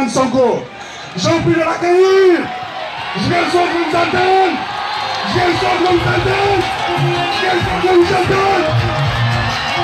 Ousmane Sonko. J'en prie de l'accueillir. Ziguinchor vous entend. Ziguinchor vous entend. Ziguinchor vous entend.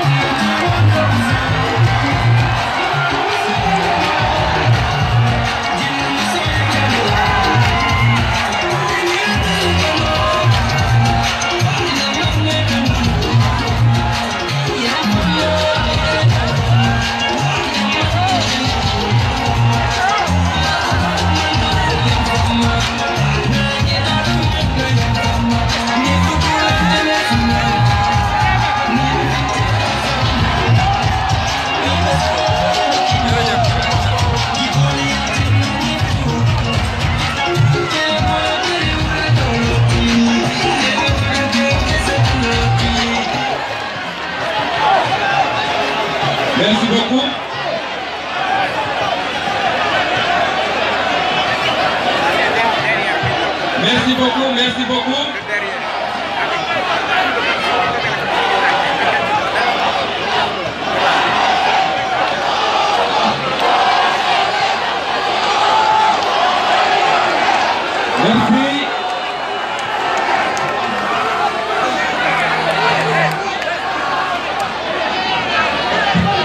Merci beaucoup. Merci beaucoup, merci beaucoup. Merci.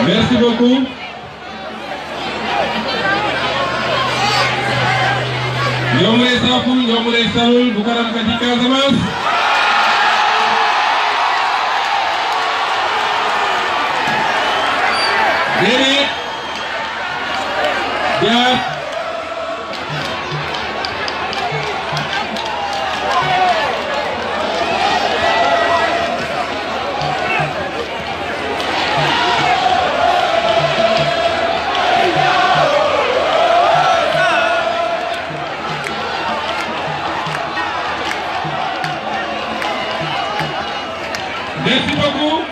Merci beaucoup. Yomule Saful, Yomule Salul, Bukaram Kati Casamance. Dede, Diat, merci beaucoup.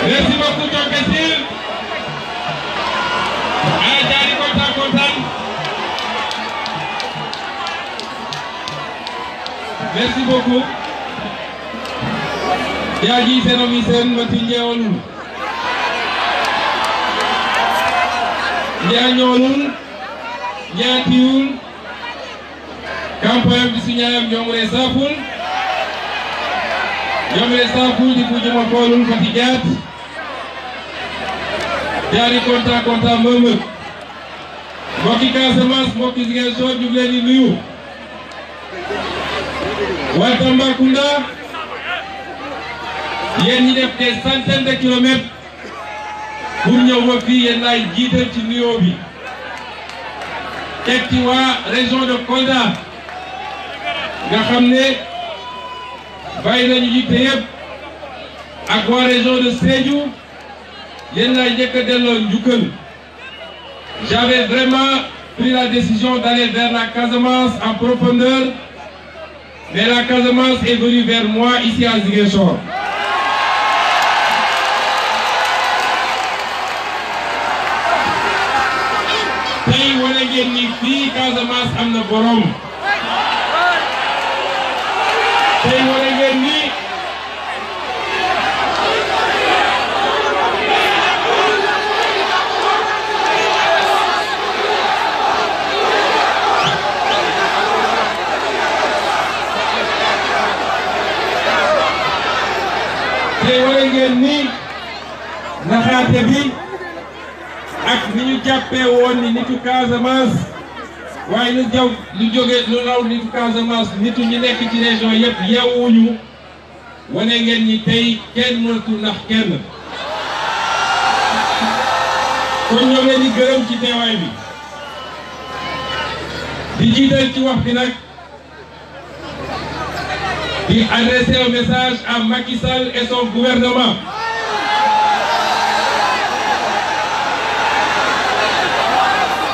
Merci beaucoup, John Kessil. Allez, content. Merci beaucoup. Diaji Senomisen Matinjeolul. Dianyolul. Diatiul. Campagne di Sinyam Yomule Saful. Yomule Saful di Pujuma Kolul Fatigat. Diari kontaan Mamadou. Mbokki Casamance, mbokki Ziguinchor ñu ngi leen di nuyu. Waa Tambacounda, yéen ñi def des centaines de kilomètres pour ñëw ba fii yéen laay jiital ci nuyoo bi. Teg ci waa région de Kolda nga xam ne bàyyi nañu yitte yëpp ak waa région de Sédhiou yéen laay njëkk a delloo njukkal. J'avais vraiment pris la décision d'aller vers la Casamance en profondeur, mais la Casamance est venue vers moi ici à Ziguinchor. Tey wane ngeen ni fii Casamance am na borom. Tey wane ngeen ni naxaate bi ak ni ñu jàppee woon ni nitu Casamance waaye lu jóge lu raw nitu Casamance nitu ñi nekk ci région yëpp yeewuñu wane ngeen ni tey kenn mënatul nax kenn. kon ñoo leen di gërëm ci teewaay bi di jiital ci wax bi nag qui adressait un message à Macky Sall et son gouvernement.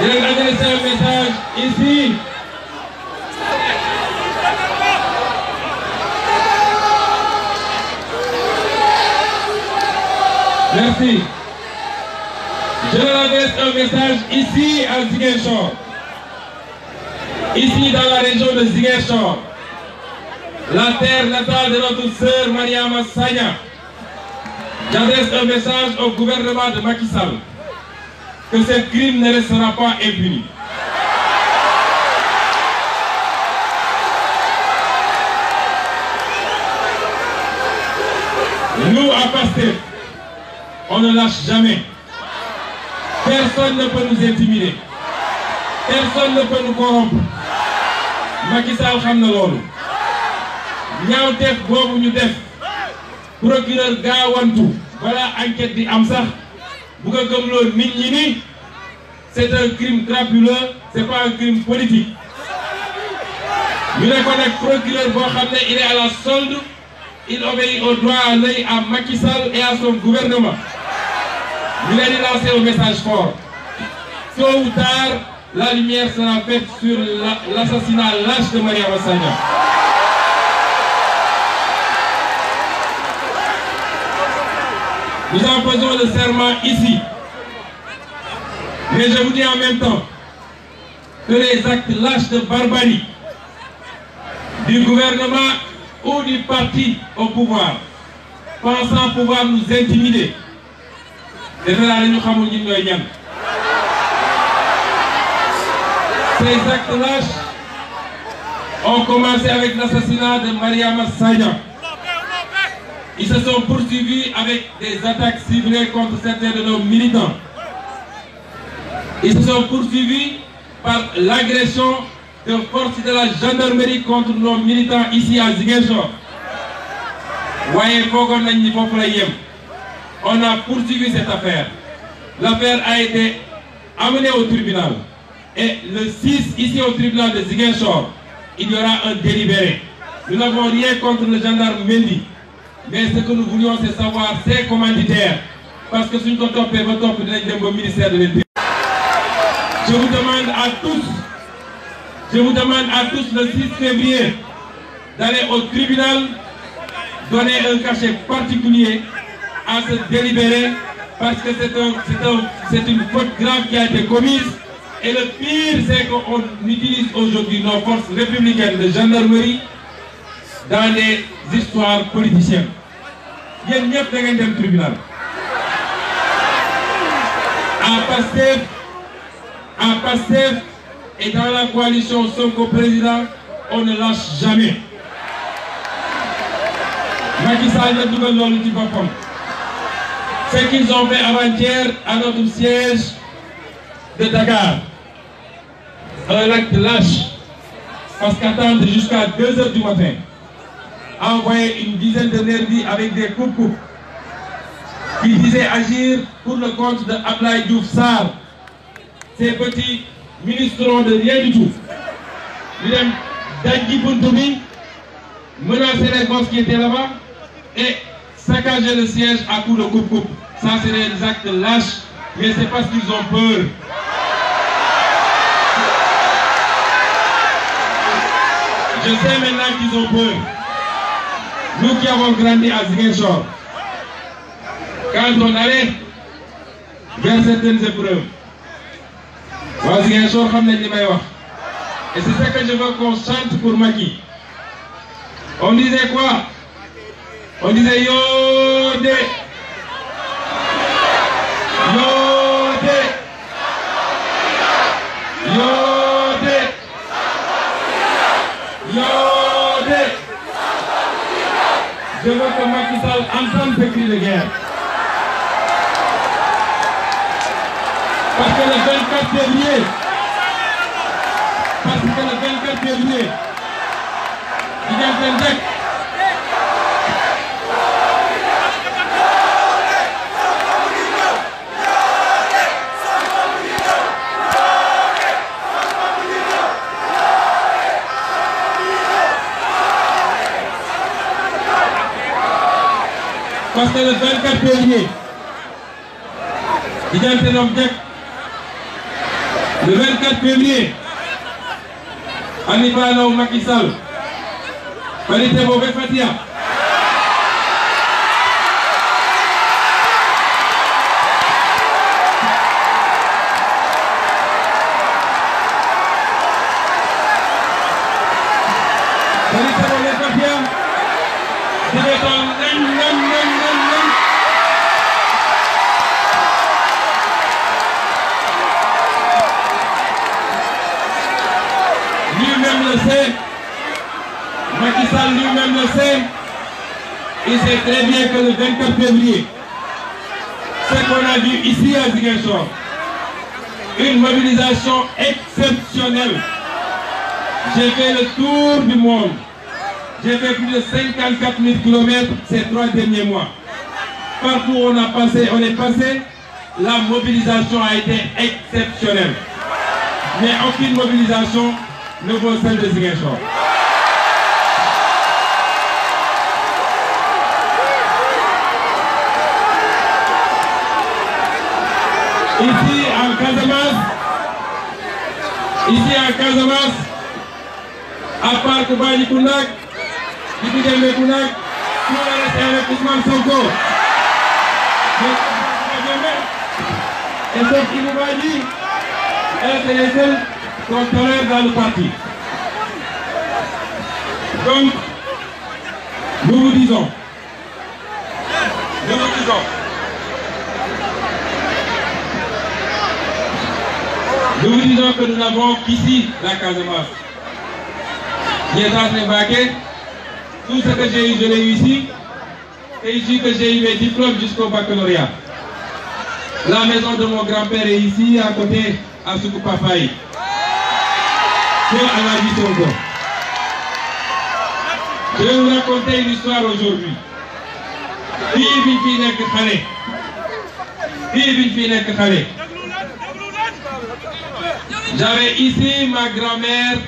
Il a adressé un message ici. Merci. Je leur adresse un message ici à Ziguinchor. Ici dans la région de Ziguinchor. La terre natale de notre sœur Mariama Sagna. J'adresse un message au gouvernement de Macky Sall. Que ce crime ne restera pas impuni. Nous, à Pastef, on ne lâche jamais. Personne ne peut nous intimider. Personne ne peut nous corrompre. Macky Sall xam na loolu. ñaawteef boobu ñu def. Procureur gaawantu. Voilà enquête di am sax. Bu ko gëmloo nit ñi ni c'est un crime crapuleux, c'est pas un crime politique. Ñu ne ko nag procureur boo xam ne il est à la solde, il obéit au droit à l'œil à Macky Sall et à son gouvernement. Ñu leen di lancer un message fort. Tôt ou tard, la lumière sera faite sur l'assassinat lâche de Mariama Sagna. Nous en faisons le serment ici. Mais je vous dis en même temps que les actes lâches de barbarie du gouvernement ou du parti au pouvoir, pensant pouvoir nous intimider, ces actes lâches ont commencé avec l'assassinat de Mariama Sagna. Ils se sont poursuivis avec des attaques ciblées contre certains de nos militants. Ils se sont poursuivis par l'agression de forces de la gendarmerie contre nos militants ici à Ziguinchor. On a poursuivi cette affaire. L'affaire a été amenée au tribunal. Et le 6, ici au tribunal de Ziguinchor, il y aura un délibéré. Nous n'avons rien contre le gendarme Mendy. Mais ce que nous voulions, c'est savoir ses commanditaires. Parce que si nous sommes au ministère de l'Intérieur. Je vous demande à tous le 6 février d'aller au tribunal, donner un cachet particulier à ce délibéré, parce que c'est une faute grave qui a été commise. Et le pire, c'est qu'on utilise aujourd'hui nos forces républicaines de gendarmerie dans des histoires politiciennes. Il y a un tribunal. À Pastef et dans la coalition Sonko président, on ne lâche jamais. Macky Sall ne double l'oliti papam. Ce qu'ils ont fait avant-hier à notre siège de Dakar, un acte lâche, parce qu'attendre jusqu'à 2 h du matin, envoyer une dizaine de nervis avec des coupes qui disaient agir pour le compte de Abdoulaye Diouf Sarr. Ces petits ministrons de rien du tout. Ils ont Dagui Buntoumi, menacer les boss qui étaient là-bas et saccager le siège à coups de coupe-coupe. Ça, c'est des actes lâches, mais c'est parce qu'ils ont peur. Je sais maintenant qu'ils ont peur. Nous qui avons grandi à Ziguinchor, quand on allait vers certaines épreuves, et c'est ça que je veux qu'on chante pour Macky. On disait quoi? On disait Yode, Yode, Yode, Yode. Je veux que Macky Sall entende ce cri de guerre. Parce que le 24 février, il y a un deck. Parce que le 24 février, le 24 février, Hannibal ou Macky Sall, qualité mauvaise fatia. Lui-même le sait, Macky Sall lui-même le sait, il sait très bien que le 24 février, ce qu'on a vu ici à Ziguinchor, une mobilisation exceptionnelle. J'ai fait le tour du monde. J'ai fait plus de 54 000 km ces 3 derniers mois. Partout où on est passé, la mobilisation a été exceptionnelle. Mais aucune mobilisation ne vaut celle de Ziguinchor. Ici en Casamance, à part Koubaï Kounak, Dibidembe Kounak, tout le reste est avec Ousmane Sonko. Et sauf Koubaï, elle c'est les seuls qu'on tolère dans le parti. Donc, nous vous disons que nous n'avons qu'ici la Casamance. Tout ce que j'ai eu, je l'ai eu ici. C'est ici que j'ai eu mes diplômes jusqu'au baccalauréat. La maison de mon grand-père est ici, à côté, à Soukoupafaï. Pour Aladi Sonko. Je vais vous raconter une histoire aujourd'hui. J'avais ici ma grand-mère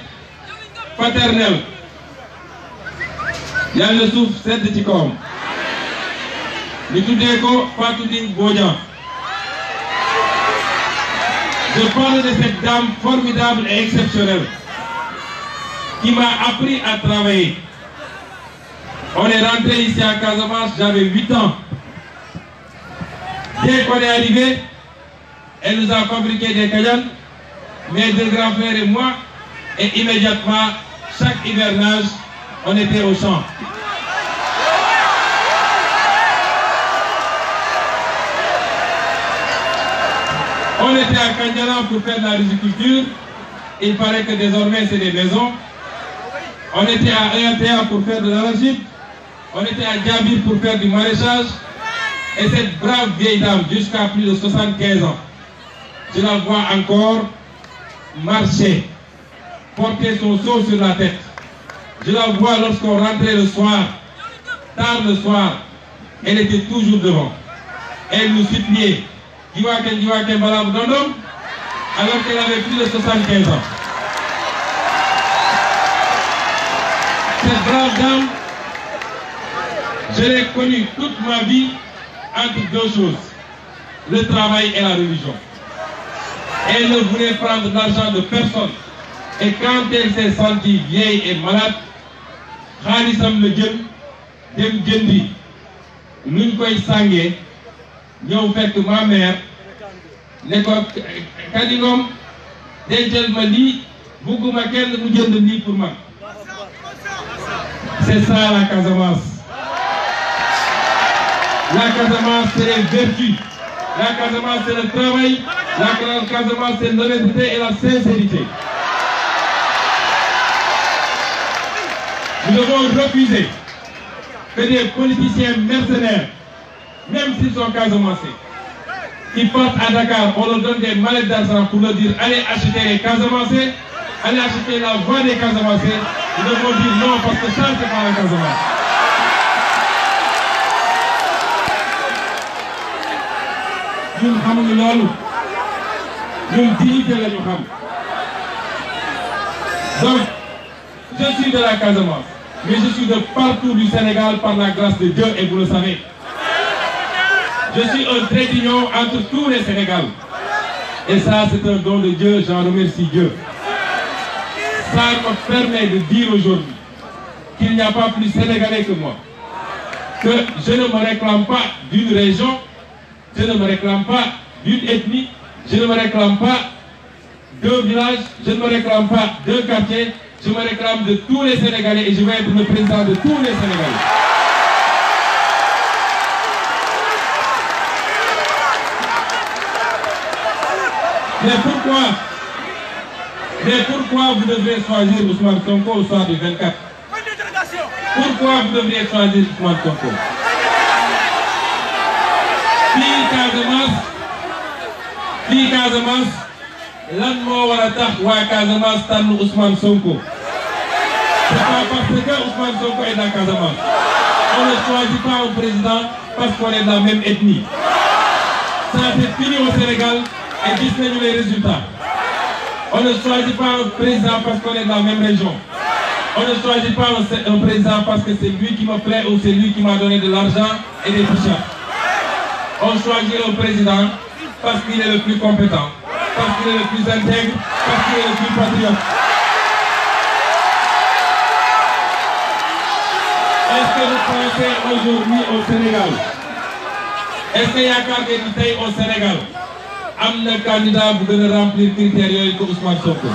paternelle. Il y a le souffle, c'est de Tikom. Nitudeko Fatoudine Bodjan. Je parle de cette dame formidable et exceptionnelle qui m'a appris à travailler. On est rentré ici à Casamance, j'avais 8 ans. Dès qu'on est arrivé, elle nous a fabriqué des kayan, mes 2 grands frères et moi, et immédiatement, chaque hivernage, on était au champ. On était à Kandialam pour faire de la riziculture. Il paraît que désormais c'est des maisons. On était à EATA pour faire de l'arachide. On était à Djabir pour faire du maraîchage. Et cette brave vieille dame, jusqu'à plus de 75 ans, je la vois encore marcher, porter son seau sur la tête. Je la vois lorsqu'on rentrait le soir, tard le soir, elle était toujours devant. Elle nous suppliait, alors qu'elle avait plus de 75 ans. Cette brave dame, je l'ai connue toute ma vie entre 2 choses, le travail et la religion. Elle ne voulait prendre l'argent de personne. Et quand elle s'est sentie vieille et malade, Khalisam le djem, dem djendi, nous koy sangé, ñëw fekk ma mère, ne ko Kadingom, dencal ma lii, bugguma kenn mu jënd lii pour moi. C'est ça la Casamance. La Casamance c'est les vertus. La Casamance c'est le travail. La Casamance c'est l'honnêteté et la sincérité. Nous devons refuser que des politiciens mercenaires, même s'ils sont casamancés, qui partent à Dakar, on leur donne des mallettes d'argent pour leur dire allez acheter les casamancés, allez acheter la voix des casamancés. Nous devons dire non parce que ça c'est pas la Casamance. Nous xamuñu loolu ñun dignité la ñu xam. Donc je suis de la Casamance, mais je suis de partout du Sénégal par la grâce de Dieu et vous le savez. Je suis un trait d'union entre tous les Sénégalais. Et ça, c'est un don de Dieu, j'en remercie Dieu. Ça me permet de dire aujourd'hui qu'il n'y a pas plus sénégalais que moi. Que je ne me réclame pas d'une région, je ne me réclame pas d'une ethnie, je ne me réclame pas d'un village, je ne me réclame pas d'un quartier, je me réclame de tous les Sénégalais et je vais être le président de tous les Sénégalais. Mais pourquoi vous devrez choisir Ousmane Sonko au soir du 24? Pourquoi vous devriez choisir Ousmane Sonko? fii Casamance lan moo war a tax waa Casamance tànn Ousmane Sonko? C'est pas parce que Ousmane Sonko est dans Casamance. On ne choisit pas un président parce qu'on est de la même ethnie. Ça c'est fini au Sénégal et gis nañu les résultats. On ne choisit pas un président parce qu'on est de la même région. On ne choisit pas un président parce que c'est lui qui me plaît ou c'est lui qui m'a donné de l'argent et des t-shirts. On choisit un président parce qu'il est le plus compétent, parce qu'il est le plus intègre, parce qu'il est le plus patriote. Est-ce que vous pensez aujourd'hui au Sénégal? Est-ce qu'il y a quelqu'un au Sénégal? Am na candidat bu gën a remplir critères yooyu ko Ousmane Sonko.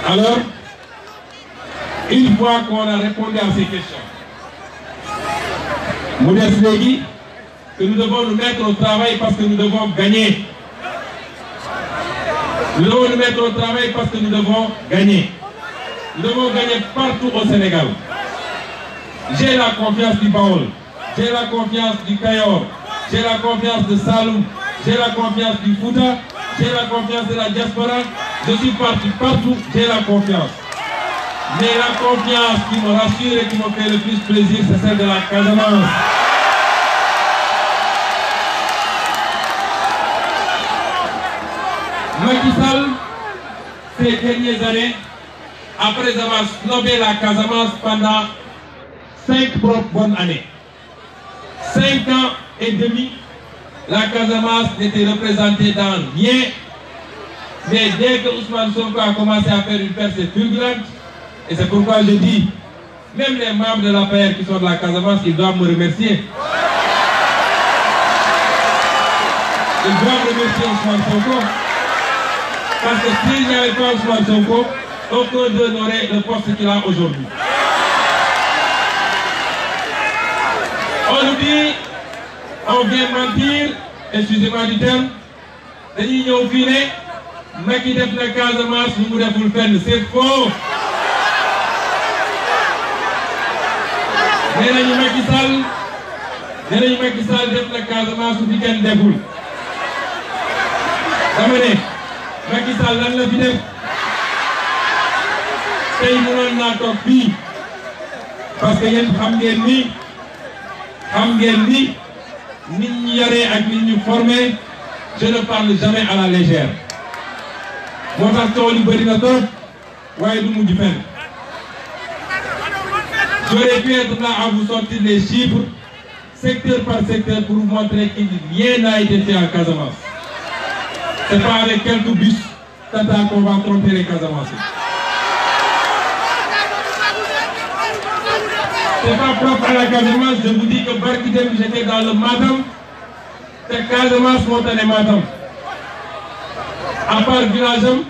Alors, une fois qu'on a répondu à ces questions, Modeste Légui, que nous devons nous mettre au travail parce que nous devons gagner. Nous devons nous mettre au travail parce que nous devons gagner. Nous devons gagner partout au Sénégal. J'ai la confiance du Baol, j'ai la confiance du Kayor, j'ai la confiance de Saloum, j'ai la confiance du Fouta, j'ai la confiance de la diaspora. Je suis parti partout, j'ai la confiance. Mais la confiance qui me rassure et qui me fait le plus plaisir, c'est celle de la Casamance. Macky Sall, ces dernières années, après avoir snobé la Casamance pendant 5 bonnes années, 5 ans et demi, la Casamance n'était représentée dans rien. Mais dès que Ousmane Sonko a commencé à faire une percée fulgurante, et c'est pourquoi je dis, même les membres de l'APR qui sont de la Casamance, ils doivent me remercier. Ils doivent remercier Ousmane Sonko. Parce que s'il n'y avait pas Ousmane Sonko, aucun d'eux n'aurait le poste qu'il a aujourd'hui. On nous dit, on vient mentir, excusez-moi du terme, dañuy ñëw fii ne Macky def na Casamance lu mu deful fenn, c'est faux. nee nañu Macky Sall def na Casamance su fi kenn deful. dama ne Macky Sall lan la fi def tey mënoon naa toog fii parce que yéen xam ngeen ni nit ñi yaree ak nit ñu formé, je ne parle jamais à la légère. moo tax tool yi bëri na trop waaye du mujj fenn. J'aurais pu être là à vous sortir les chiffres secteur par secteur pour vous montrer que rien n'a été fait en Casamance. C'est pas avec quelques bus tata qu'on va tromper les Casamanciens. C'est pas propre à la Casamance, je vous dis que barki dem j'étais dans le Matam, te Casamance moo tane Matam. À part village am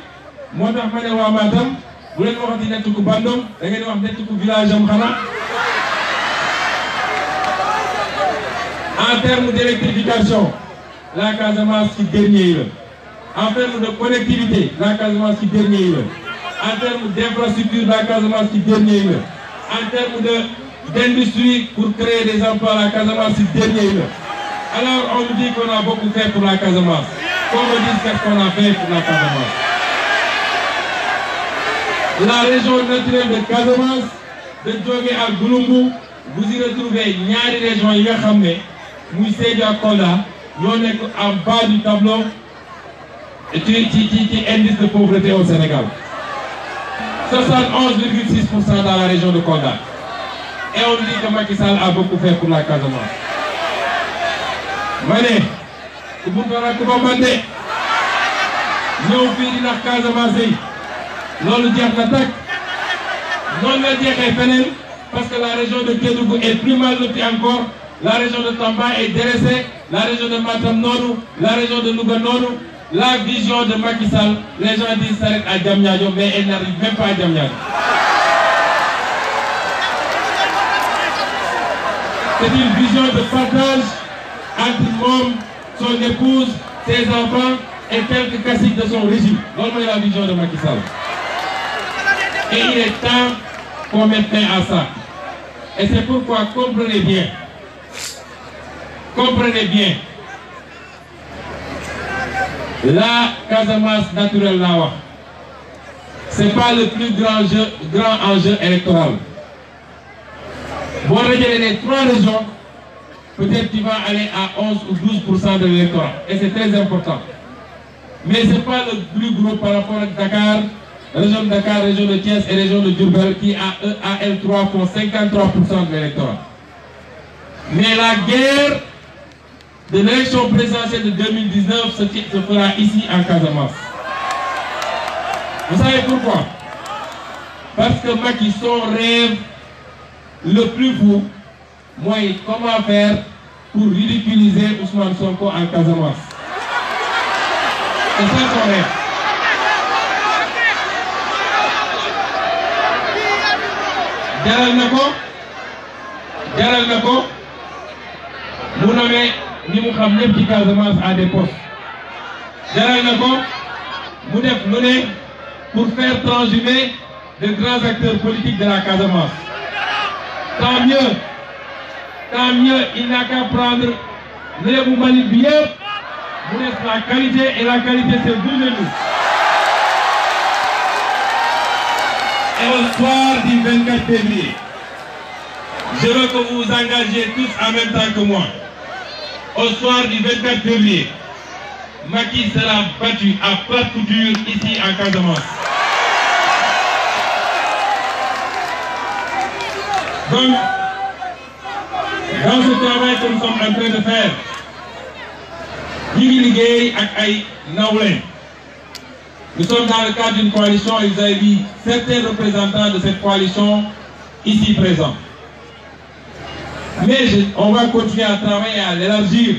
moo tax ma ne waa Matam bu leen waxati nettuku Bandom da ngeen wax nettuku village am xanaa. En termes d'électrification, la Casamance ci dernier yi la. En termes de connectivité, la Casamance ci dernier yi la. En termes d'infrastructure, la Casamance ci dernier yi la. En termes d'industrie pour créer des emplois, la Casamance ci dernier yi la. Alors on nous dit qu'on a beaucoup fait pour la Casamance. Qu'on me dise qu'est-ce qu'on a fait pour la Casamance. La région naturelle de Casamance, de Djogé à Gouloumbou, vous y retrouvez ñaari région yi nga xam ne muy Sédhiou ak Kolda ñoo nekk en bas du tableau ci indice de pauvreté au Sénégal. 71,6% dans la région de Kolda. Et on dit que Macky Sall a beaucoup fait pour la Casamance. Mané, ku buntu na ku bambande. Ñëw fii di nax Casamance yi. Loolu jeex na tàkk. Non la jeexee feneen parce que la région de Kédougou est plus mal lotie encore. La région de Tamba est délaissée. La région de Matam noonu. La région de Louga noonu. La vision de Macky Sall, les gens disent s'arrête à Diamniadio, mais elle n'arrive même pas à Diamniadio. C'est une vision de partage entre l'homme, son épouse, ses enfants et quelques caciques de son régime. Normalement, la vision de Macky Sall. Et il est temps qu'on mette fin à ça. Et c'est pourquoi, comprenez bien, la Casamance naturelle là, ce n'est pas le plus grand enjeu électoral. Bon, les 3 régions, peut-être tu vas aller à 11 ou 12% de l'électorat. Et c'est très important. Mais ce n'est pas le plus gros par rapport à Dakar, région de Dakar, région de Thiès et région de Diourbel qui à L3 font 53% de l'électorat. Mais la guerre de l'élection présidentielle de 2019 se fera ici en Casamance. Vous savez pourquoi? Parce que Macky, son rêve le plus fou, moi, comment faire pour ridiculiser Ousmane Sonko en Casamance. C'est ça son rêve. Jaral Nako, vous nommez ni mu xam ñëpp ci Casamance à des postes. Jaral na ko mu def lu ne pour faire transhumer de grands acteurs politiques de la Casamance. Tant mieux, il n'a qu'à prendre le Mali bi yëpp mu def la qualité et la qualité c'est vous et nous. Et au soir du 24 février, je veux que vous vous engagiez tous en même temps que moi. Au soir du 24 février, Macky sera battu à plat couture ici en Casamance. Donc, dans ce travail que nous sommes en train de faire, nous sommes dans le cadre d'une coalition et vous avez vu certains représentants de cette coalition ici présents. Mais on va continuer à travailler et à l'élargir.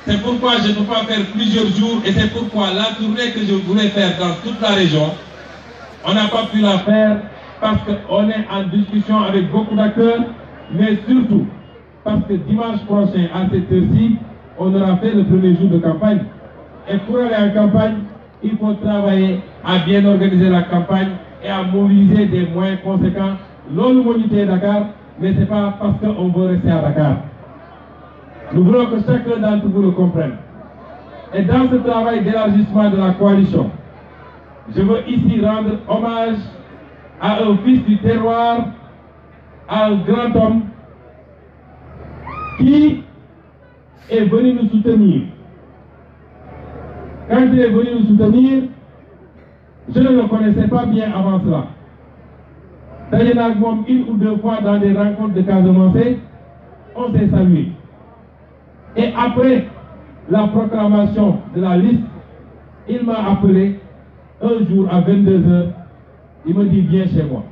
C'est pourquoi je ne peux pas faire plusieurs jours et c'est pourquoi la tournée que je voulais faire dans toute la région, on n'a pas pu la faire parce qu'on est en discussion avec beaucoup d'acteurs, mais surtout parce que dimanche prochain à cette heure-ci, on aura fait le premier jour de campagne. Et pour aller en campagne, il faut travailler à bien organiser la campagne et à mobiliser des moyens conséquents. L'homme Dakar, mais ce n'est pas parce qu'on veut rester à Dakar. Nous voulons que chacun d'entre vous le comprenne. Et dans ce travail d'élargissement de la coalition, je veux ici rendre hommage à un fils du terroir, à un grand homme qui est venu nous soutenir. Quand il est venu nous soutenir, je ne le connaissais pas bien avant cela. D'ailleurs, une ou deux fois dans des rencontres de Casamance, on s'est salué. Et après la proclamation de la liste, il m'a appelé un jour à 22 h. Il me dit, viens chez moi.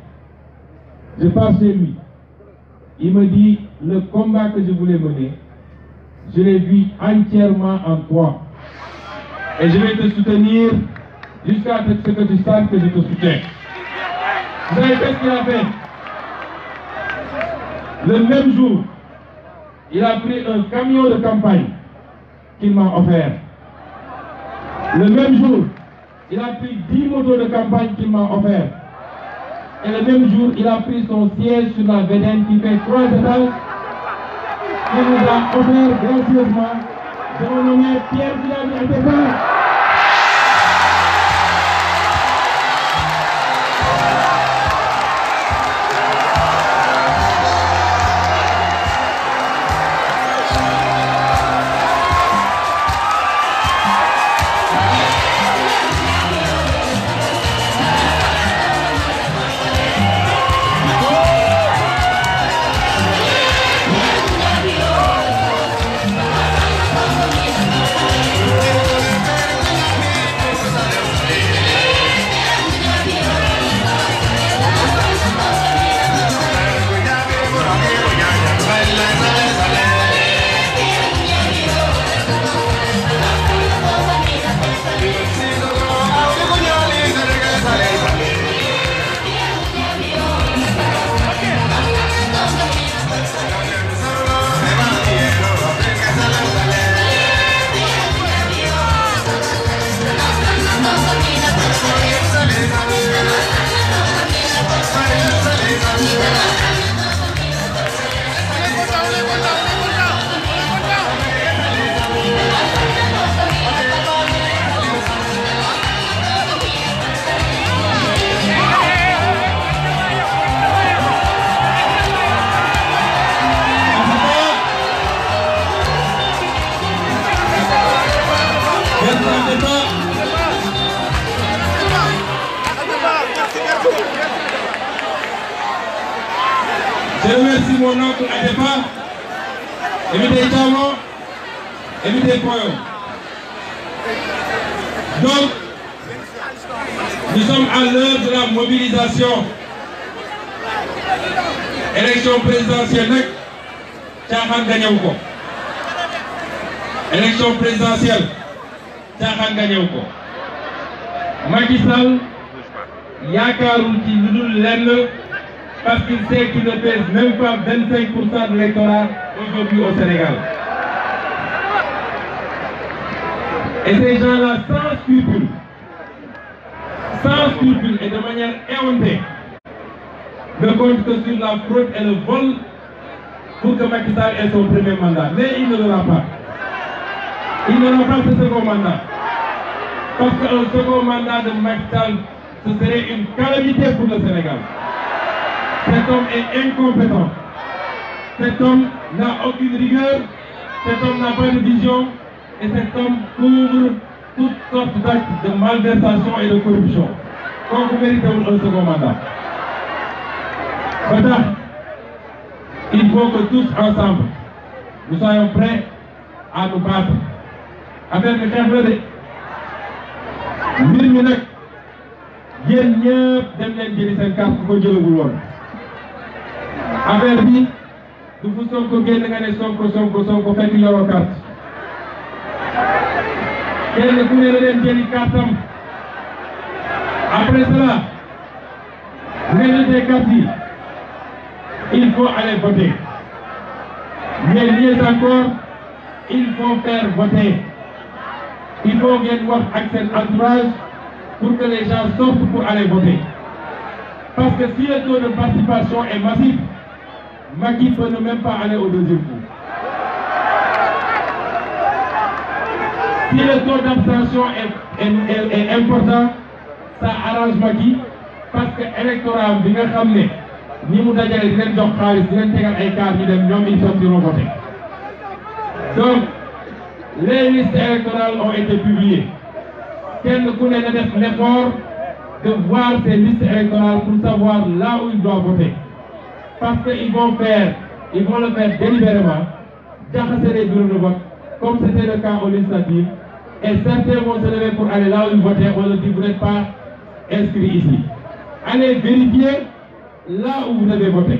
Je passe chez lui. Il me dit, le combat que je voulais mener, je l'ai vu entièrement en toi. Et je vais te soutenir jusqu'à ce que tu saches que je te soutiens. Vous savez ce qu'il a fait? Le même jour, il a pris un camion de campagne qu'il m'a offert. Le même jour, il a pris 10 motos de campagne qu'il m'a offert. Et le même jour, il a pris son siège sur la VDN qui fait 3 étages. Il nous a offert gracieusement. Je me nomme Pierre Villard Atepa. Je remercie mon oncle Adepa, Émité Chamo, Émité Poyo. Donc, nous sommes à l'heure de la mobilisation. Élection présidentielle, Tchahan Ganyauko. Élection présidentielle, Tchahan Ganyauko. Macky Sall, Yakarou qui nous l'aime parce qu'il sait qu'il ne pèse même pas 25% de l'électorat aujourd'hui au Sénégal. Et ces gens-là, sans scrupule et de manière éhontée, ne comptent que sur la fraude et le vol pour que Macky Sall ait son premier mandat. Mais il ne l'aura pas. Il n'aura pas ce second mandat. Parce qu'un second mandat de Macky Sall, ce serait une calamité pour le Sénégal. Cet homme est incompétent. Cet homme n'a aucune rigueur. Cet homme n'a pas de vision. Et cet homme couvre toutes sortes d'actes de malversation et de corruption. Donc vous méritez un second mandat. Maintenant, il faut que tous ensemble, nous soyons prêts à nous battre. Avec le chef de Mirminek, yéen ñëpp dem leen jëli seen carte ku ko jëlagul woon. Affaire bi du fu Sonko génn nga ne Sonko fekk yoroo carte. Kenn ku ne la leen jëli cartam. Après cela, vous ngeen jotee carte yi, il faut aller voter. Mais mieux encore, il faut faire voter. Il faut ngeen wax ak seen entourage pour que les gens sortent pour aller voter. Parce que si le taux de participation est massif, Macky peut ne même pas aller au deuxième tour. Si le taux d'abstention est important, ça arrange Macky parce que l'électorat bi nga xam ne ni mu dajale di leen jox xaalis di leen tegal ay carte ñu dem ñoom ils sortiront voter. Donc les listes électorales ont été publiées. Kenn ku ne na def l'effort de voir ces listes électorales pour savoir là où il doit voter. Parce qu'ils vont le faire délibérément, jaxase les bureaux de vote, comme c'était le cas aux législatives, et certains vont se lever pour aller là où ils votent, on leur dit vous n'êtes pas inscrit ici. Allez vérifier là où vous devez voter.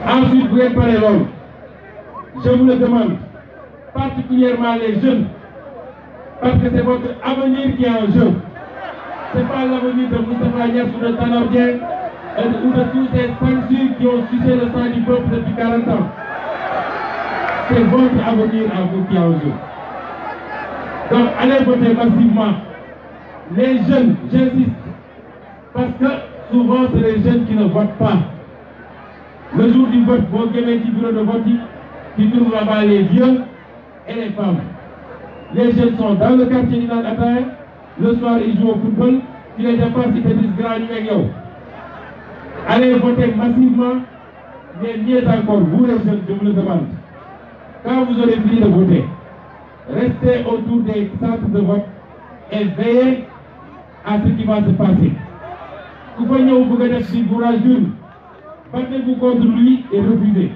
Ensuite, vous êtes parlé l'homme. Je vous le demande, particulièrement les jeunes, parce que c'est votre avenir qui est en jeu. Ce n'est pas l'avenir de Moustapha Niasse ou de Tanor Dieng ou de tous ces censures qui ont sucé le sang du peuple depuis 40 ans. C'est votre avenir à vous qui est en jeu. Donc allez voter massivement. Les jeunes, j'insiste, parce que souvent c'est les jeunes qui ne votent pas. Le jour du vote, vos gamins qui bureau de vote, qui trouvent là-bas les vieux et les femmes. Les jeunes sont dans le quartier d'Inan Ataï, le soir ils jouent au football, puis les défenses ils te disent grand numéro. Allez voter massivement, mais mieux encore, vous les jeunes, je vous le demande. Quand vous aurez fini de voter, restez autour des centres de vote et veillez à ce qui va se passer. Vous voyez où vous avez fait courage d'une, battez-vous contre lui et refusez.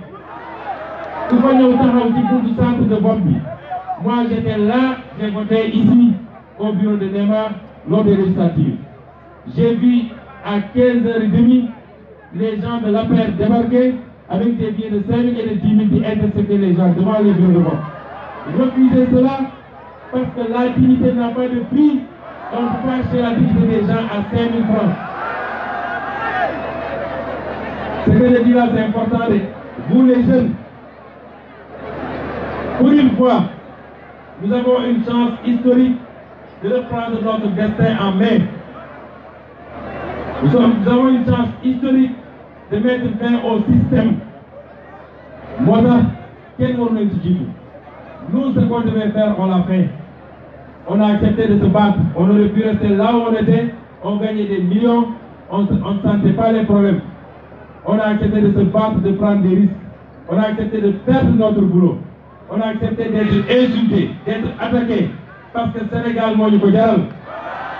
Vous voyez où vous avez fait du centre de vote. Moi j'étais là, j'ai voté ici au bureau de Nema lors des législatives. J'ai vu à 15h30 les gens de l'APR débarquer avec des billets de 5 000 et de 10 000 qui interceptaient les gens devant les bureaux de vote. Refusez cela parce que la dignité n'a pas de prix. On ne peut pas acheter la dignité des gens à 5 000 francs. Ce que je dis là, c'est important. Vous les jeunes, pour une fois, nous avons une chance historique de reprendre notre destin en main. Nous avons une chance historique de mettre fin au système. Moi, quel moment nous, ce qu'on devait faire, on l'a fait. On a accepté de se battre. On aurait pu rester là où on était, on gagnait des millions, on ne sentait pas les problèmes. On a accepté de se battre, de prendre des risques. On a accepté de perdre notre boulot. On a accepté d'être insulté, d'être attaqué. Parce que le Sénégal, moi,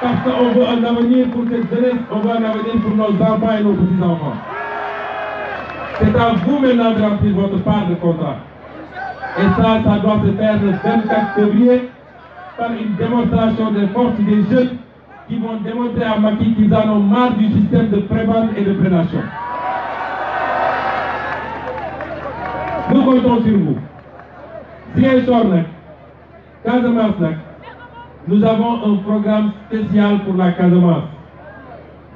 parce qu'on veut un avenir pour cette jeunesse, on veut un avenir pour nos enfants et nos petits-enfants. C'est à vous maintenant de remplir votre part de contrat. Et ça doit se faire le 24 février par une démonstration de force des jeunes qui vont démontrer à Macky qu'ils en ont marre du système de pré-bande et de prédation. Nous comptons sur vous. Ziguinchor nag, Casamance nag, nous avons un programme spécial pour la Casamance.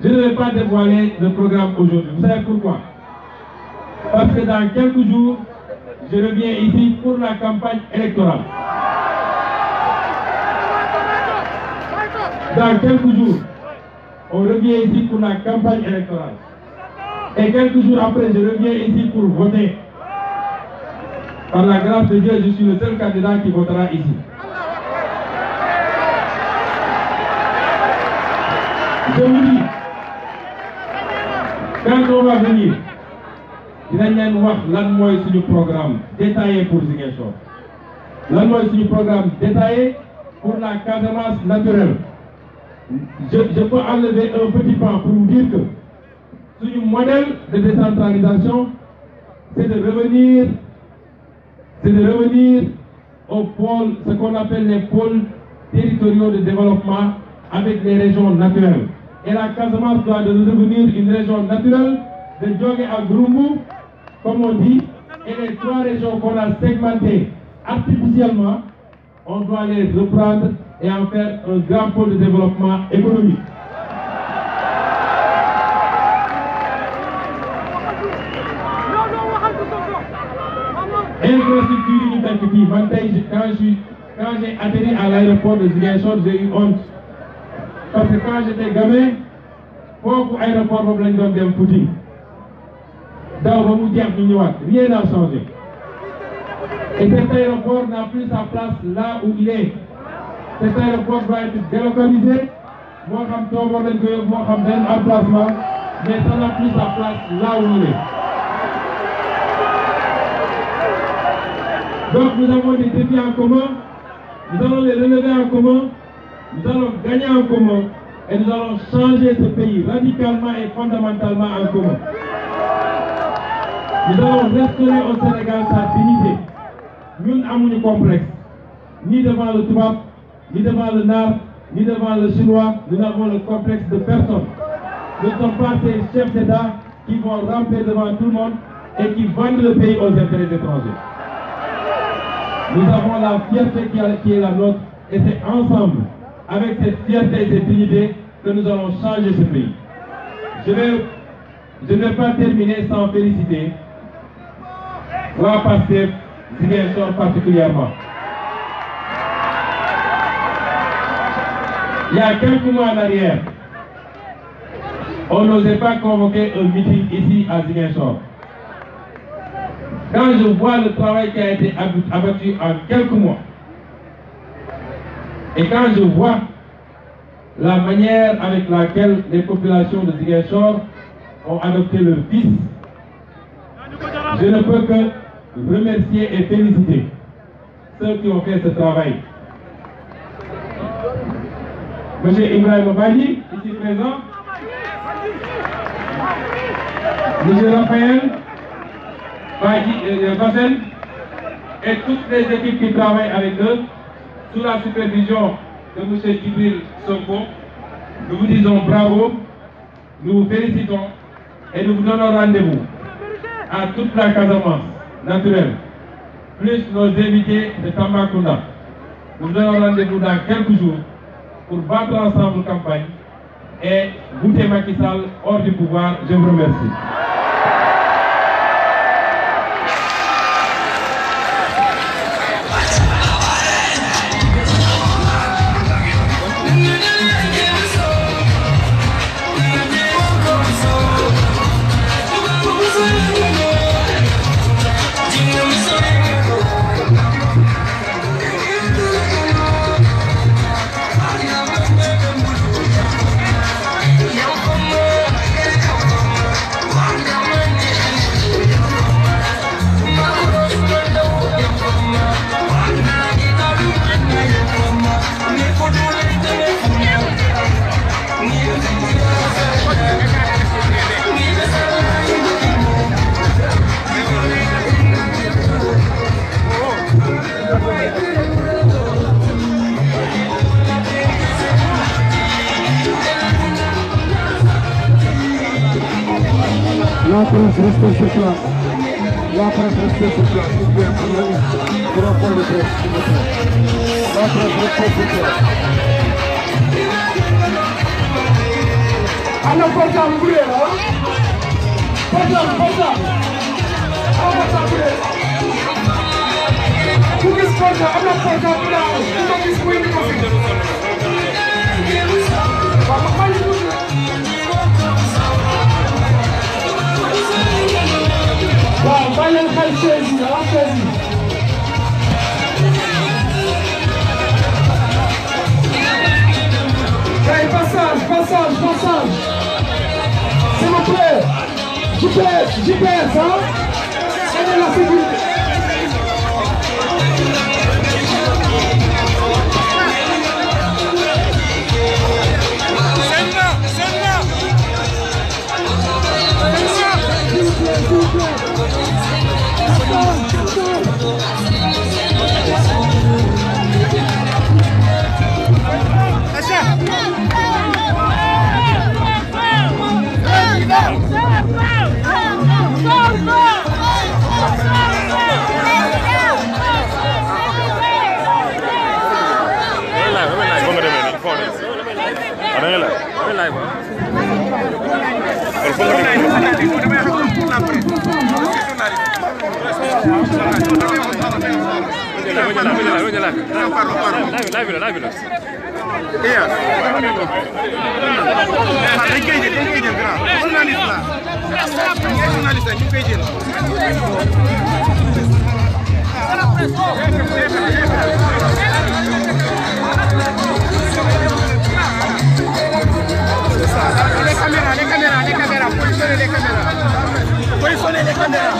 Je ne vais pas dévoiler le programme aujourd'hui. Vous savez pourquoi? Parce que dans quelques jours, je reviens ici pour la campagne électorale. Dans quelques jours, on revient ici pour la campagne électorale. Et quelques jours après, je reviens ici pour voter. Par la grâce de Dieu, je suis le seul candidat qui votera ici. Je vous dis, quand on va venir, dinañ leen wax lan mooy suñu programme détaillé pour Ziguinchor. Lan mooy suñu programme détaillé pour la Casamance naturelle. Je peux enlever un petit pan pour vous dire que suñu modèle de décentralisation, c'est de revenir au pôle, ce qu'on appelle les pôles territoriaux de développement avec les régions naturelles. Et la Casamance doit devenir une région naturelle de Djogé à Gouroumou, comme on dit, et les 3 régions qu'on a segmentées artificiellement, on doit les reprendre et en faire un grand pôle de développement économique. Infrastructure, quand j'ai atterri à l'aéroport de Ziguinchor, j'ai eu honte. Parce que quand j'étais gamin, pour l'aéroport, on a donné un footing. Rien n'a changé. Et cet aéroport n'a plus sa place là où il est. Cet aéroport doit être délocalisé. Moi, je suis emplacement, mais ça n'a plus sa place là où il est. Donc nous avons des défis en commun, nous allons les relever en commun, nous allons gagner en commun et nous allons changer ce pays radicalement et fondamentalement en commun. Nous allons restaurer au Sénégal sa dignité. Nous n'avons pas complexe, ni devant le Toubab, ni devant le Nar, ni devant le Chinois, nous n'avons le complexe de personne. Nous ne sommes pas ces chefs d'État qui vont ramper devant tout le monde et qui vendent le pays aux intérêts étrangers. Nous avons la fierté qui est la nôtre et c'est ensemble, avec cette fierté et cette dignité, que nous allons changer ce pays. Je ne vais pas terminer sans féliciter la Pastef, Ziguinchor particulièrement. Il y a quelques mois en arrière, on n'osait pas convoquer un meeting ici à Ziguinchor. Quand je vois le travail qui a été abattu en quelques mois, et quand je vois la manière avec laquelle les populations de Ziguinchor ont adopté leur fils, je ne peux que remercier et féliciter ceux qui ont fait ce travail. Monsieur Ibrahim Badi, ici présent, Monsieur Raphaël Bassel et toutes les équipes qui travaillent avec eux, sous la supervision de M. Djibril Sonko, nous vous disons bravo, nous vous félicitons et nous vous donnons rendez-vous à toute la Casamance naturelle, plus nos invités de Tambacounda. Nous vous donnons rendez-vous dans quelques jours pour battre ensemble campagne et goûter Macky Sall hors du pouvoir. Je vous remercie. La presse reste sur place. La presse reste sur place. Pour un point de presse, s'il vous plaît. La presse reste sur place. Alors, portable, vous voulez, là? Portable. Alors, portable, who is portable? I'm not portable now. You don't be squeezing the coffee. Wow, violent high crazy, I'm crazy. Hey, passage. S'il vous plaît. GPS, hein? C'est la sécurité. Positionnez les caméras.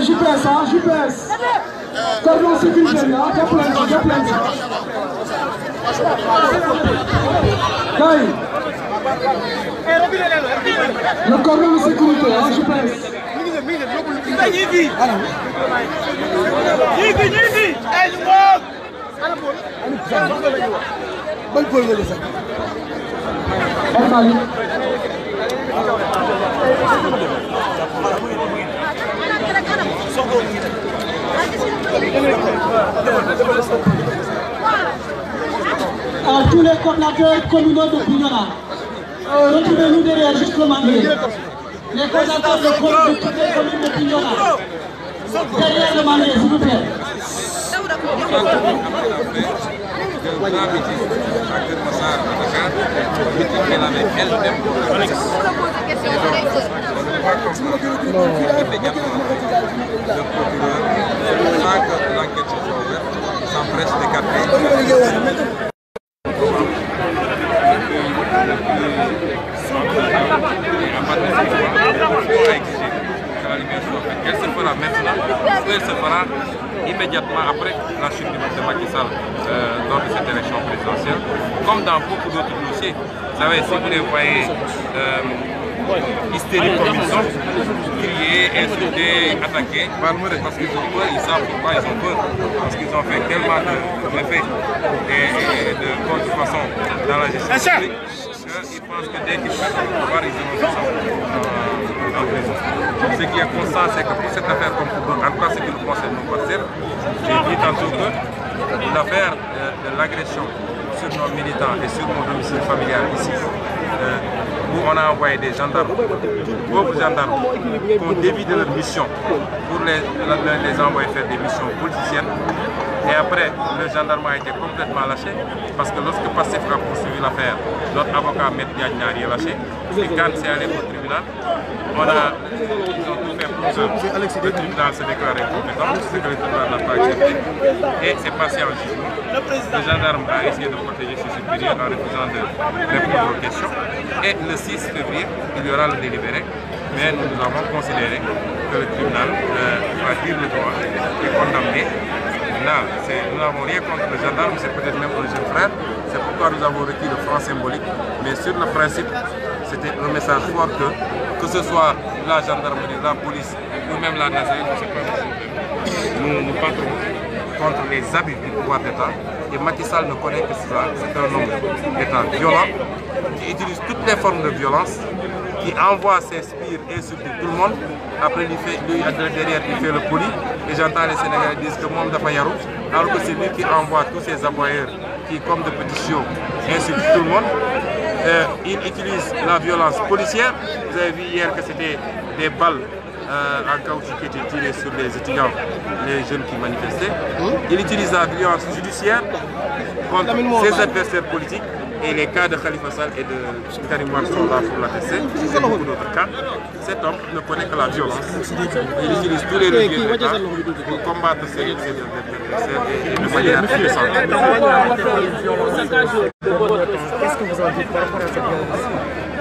GPS, hein, GPS. Cordon sécurité, hein, le cordon de sécurité, hein, GPS. À tous les coordinateurs communaux de Bignona, retrouvez-nous derrière juste le manier. Les coordinateurs de toutes les communes de Bignona, derrière le manier, s'il vous plaît. S'empresse d'écarter. Elle se fera maintenant, ou elle se fera immédiatement après la chute de Macky Sall lors de cette élection présidentielle. Comme dans beaucoup d'autres dossiers, vous savez, si vous les voyez hystériques comme ils sont, crier, insulter, attaquer, parce qu'ils ont peur, ils savent pourquoi ils ont peur, parce qu'ils ont fait tellement de méfaits et de contrefaçons dans la gestion publique. qu'ils pensent que dès qu'ils prennent le pouvoir, ils iront se sortir en prison. Ce qui est constant, c'est que pour cette affaire, comme pour d'autres, en tout cas ce qui nous concerne nous parcelle, j'ai dit tantôt que l'affaire de l'agression sur nos militants et sur mon domicile familial ici, où on a envoyé des gendarmes, pauvres gendarmes, qui ont dévié de leur mission pour les envoyer faire des missions politiciennes. Et après, le gendarme a été complètement lâché parce que lorsque Pastef a poursuivi l'affaire, notre avocat M. Diagnari est lâché. Et quand c'est allé au tribunal, ils ont tout fait pour que le tribunal se déclare incompétent, ce que le tribunal n'a pas accepté. Et c'est passé en jugement. Le gendarme a essayé de protéger ses supérieurs en refusant de répondre aux questions. Et le 6 février, il y aura le délibéré. Mais nous avons considéré que le tribunal va dire le droit et condamner. Nous n'avons rien contre le gendarme, c'est peut-être même un jeune frère. C'est pourquoi nous avons requis le franc symbolique. Mais sur le principe, c'était un message fort que ce soit la gendarmerie, la police ou même la NASA, nous nous battons contre les abus du pouvoir d'État. Et Macky Sall ne connaît que cela. C'est un homme d'État violent qui utilise toutes les formes de violence, qui envoie ses spires et surtout tout le monde. Après, derrière, il fait le poli. Et j'entends les Sénégalais dire que Mom Dafa Yarou, alors que c'est lui qui envoie tous ces aboyeurs qui, comme de petits chiots, insultent tout le monde. Il utilise la violence policière. Vous avez vu hier que c'était des balles en caoutchouc qui étaient tirées sur les étudiants, les jeunes qui manifestaient. Il utilise la violence judiciaire contre ses adversaires politiques. Et les cas de Khalifa Sall et de Karim Wade sont là pour l'attester. C'est beaucoup d'autres cas. Cet homme ne connaît que la violence. Il utilise tous les leviers de l'État pour combattre ces et de manière indécente. Qu'est-ce que vous en dites par rapport à cette violence?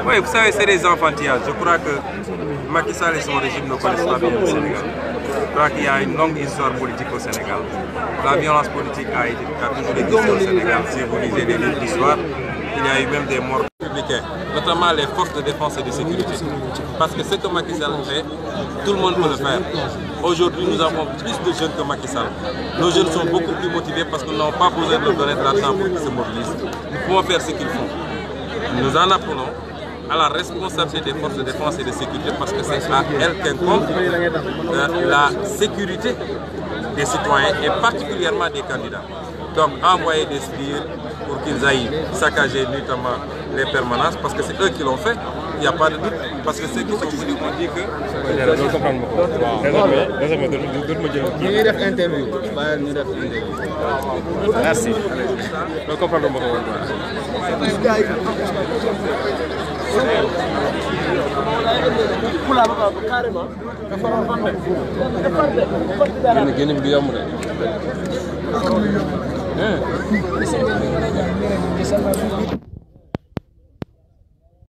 Oui, vous savez, c'est des enfantillages. Je crois que Macky Sall et son régime ne connaissent pas bien le Sénégal. Je crois qu'il y a une longue histoire politique au Sénégal. La violence politique a toujours existé au Sénégal. Si vous lisez des livres d'histoire, il y a eu même des morts républicains, notamment les forces de défense et de sécurité. Parce que ce que Macky Sall fait, tout le monde peut le faire. Aujourd'hui, nous avons plus de jeunes que Macky Sall. Nos jeunes sont beaucoup plus motivés parce que nous n'avons pas besoin de leur donner de l'argent pour qu'ils se mobilisent. Nous pouvons faire ce qu'ils font. Nous en appelons à la responsabilité des forces de défense et de sécurité parce que c'est à elles qu'incombe la sécurité des citoyens et particulièrement des candidats. Donc envoyer des spires pour qu'ils aillent saccager notamment les permanences parce que c'est eux qui l'ont fait, il n'y a pas de doute. Parce que ceux qui sont venus ont dit que... Merci. Carrément.